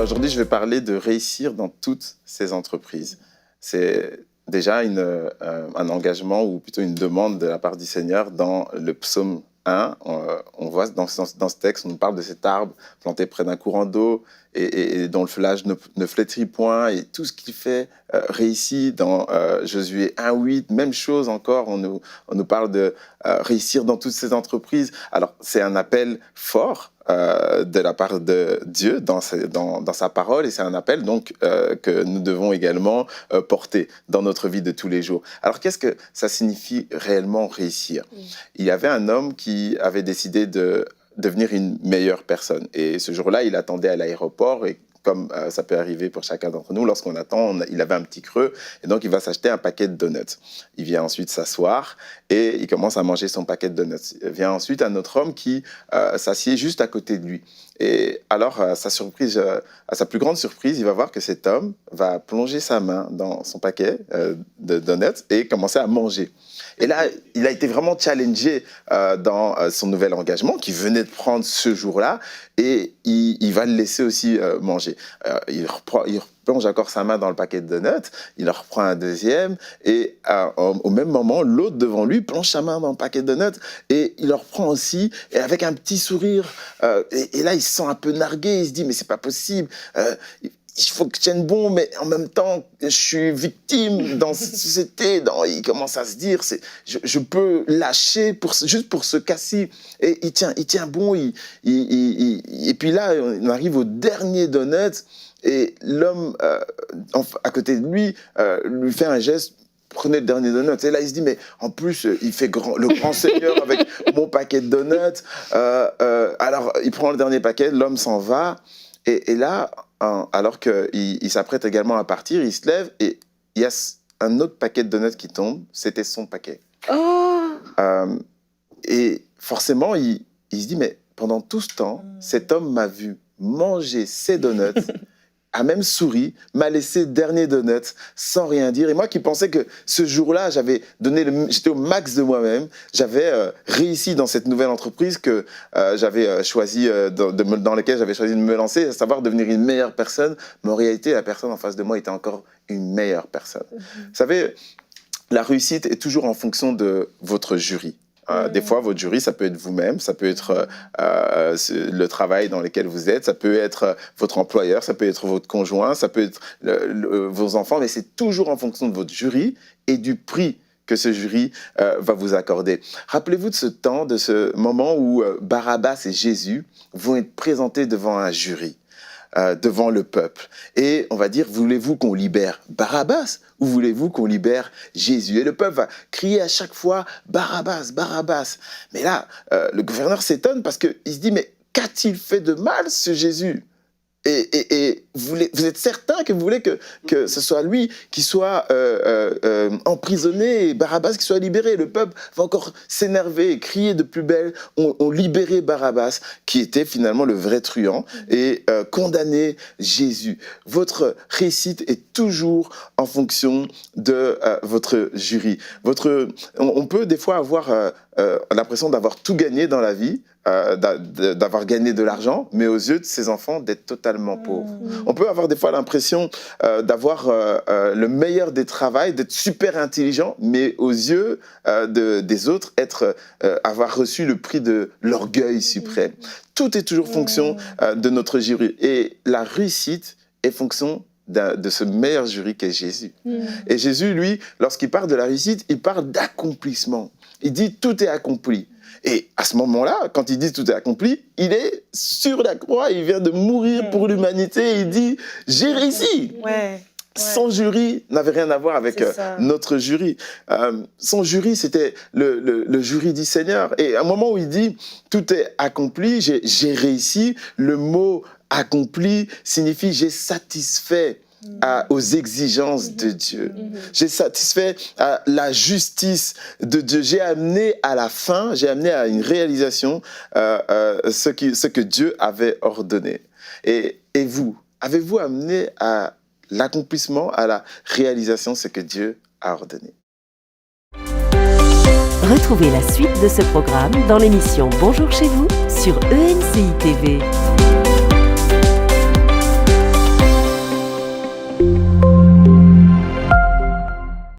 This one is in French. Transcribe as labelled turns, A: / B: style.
A: Aujourd'hui, je vais parler de réussir dans toutes ces entreprises. C'est déjà un engagement ou plutôt une demande de la part du Seigneur dans le psaume 1. On voit dans ce texte, on nous parle de cet arbre planté près d'un courant d'eau et dont le feuillage ne flétrit point et tout ce qu'il fait réussit. Dans Josué 1,8, même chose encore, on nous parle de réussir dans toutes ces entreprises. Alors, c'est un appel fort de la part de Dieu dans sa parole, et c'est un appel donc que nous devons également porter dans notre vie de tous les jours. Alors qu'est-ce que ça signifie réellement réussir ? Il y avait un homme qui avait décidé de devenir une meilleure personne, et ce jour-là il attendait à l'aéroport, et comme ça peut arriver pour chacun d'entre nous, lorsqu'on attend, il avait un petit creux, et donc il va s'acheter un paquet de donuts. Il vient ensuite s'asseoir, et il commence à manger son paquet de donuts. Il vient ensuite un autre homme qui s'assied juste à côté de lui. Et alors, à sa plus grande surprise, il va voir que cet homme va plonger sa main dans son paquet de donuts et commencer à manger. Et là, il a été vraiment challengé dans son nouvel engagement qu'il venait de prendre ce jour-là, et il va le laisser aussi manger. Il plonge encore sa main dans le paquet de donuts, il en reprend un deuxième, et au même moment, l'autre devant lui plonge sa main dans le paquet de donuts, et il en reprend aussi, et avec un petit sourire, et là, il se sent un peu nargué, il se dit, mais c'est pas possible, il faut que je tienne bon, mais en même temps, je suis victime dans cette société. Il commence à se dire, je peux lâcher juste pour ce cas-ci. Et il tient bon. Et puis là, on arrive au dernier donut, et l'homme à côté de lui lui fait un geste. Prenez le dernier donut. Et là, il se dit, mais en plus, il fait le grand seigneur avec mon paquet de donuts. Alors, il prend le dernier paquet, l'homme s'en va. Et là, alors qu'il s'apprête également à partir, il se lève et il y a un autre paquet de donuts qui tombe. C'était son paquet. Oh. Et forcément, il se dit, mais pendant tout ce temps, cet homme m'a vu manger ses donuts, a même souri, m'a laissé le dernier donut sans rien dire. Et moi qui pensais que ce jour-là, j'étais au max de moi-même, j'avais réussi dans cette nouvelle entreprise que j'avais choisi, dans laquelle j'avais choisi de me lancer, à savoir devenir une meilleure personne. Mais en réalité, la personne en face de moi était encore une meilleure personne. Vous savez, la réussite est toujours en fonction de votre jury. Des fois, votre jury, ça peut être vous-même, ça peut être le travail dans lequel vous êtes, ça peut être votre employeur, ça peut être votre conjoint, ça peut être vos enfants, mais c'est toujours en fonction de votre jury et du prix que ce jury va vous accorder. Rappelez-vous de ce temps, de ce moment où Barabbas et Jésus vont être présentés devant un jury. Devant le peuple. Et on va dire, voulez-vous qu'on libère Barabbas ou voulez-vous qu'on libère Jésus ? Et le peuple va crier à chaque fois, Barabbas, Barabbas. Mais là, le gouverneur s'étonne parce qu'il se dit, mais qu'a-t-il fait de mal ce Jésus ? Et vous êtes certain que vous voulez que ce soit lui qui soit emprisonné et Barabbas qui soit libéré ? Le peuple va encore s'énerver et crier de plus belle, on libérait Barabbas, qui était finalement le vrai truand, et condamner Jésus. Votre réussite est toujours en fonction de votre jury. On peut des fois avoir l'impression d'avoir tout gagné dans la vie, d'avoir gagné de l'argent, mais aux yeux de ses enfants, d'être totalement pauvre. On peut avoir des fois l'impression d'avoir le meilleur des travails, d'être super intelligent, mais aux yeux des autres, avoir reçu le prix de l'orgueil suprême. Tout est toujours fonction de notre jury. Et la réussite est fonction de ce meilleur jury qu'est Jésus. Et Jésus, lui, lorsqu'il parle de la réussite, il parle d'accomplissement. Il dit « tout est accompli ». Et à ce moment-là, quand il dit « tout est accompli », il est sur la croix, il vient de mourir pour l'humanité, il dit « j'ai réussi ». Son jury n'avait rien à voir avec notre jury. Son jury, c'était le jury du Seigneur. Et à un moment où il dit « tout est accompli », j'ai réussi, le mot « accompli » signifie « j'ai satisfait ». Aux exigences de Dieu. J'ai satisfait à la justice de Dieu. J'ai amené à la fin, j'ai amené à une réalisation ce que Dieu avait ordonné. Et vous, avez-vous amené à l'accomplissement, à la réalisation ce que Dieu a ordonné?
B: Retrouvez la suite de ce programme dans l'émission Bonjour chez vous sur ENCI TV.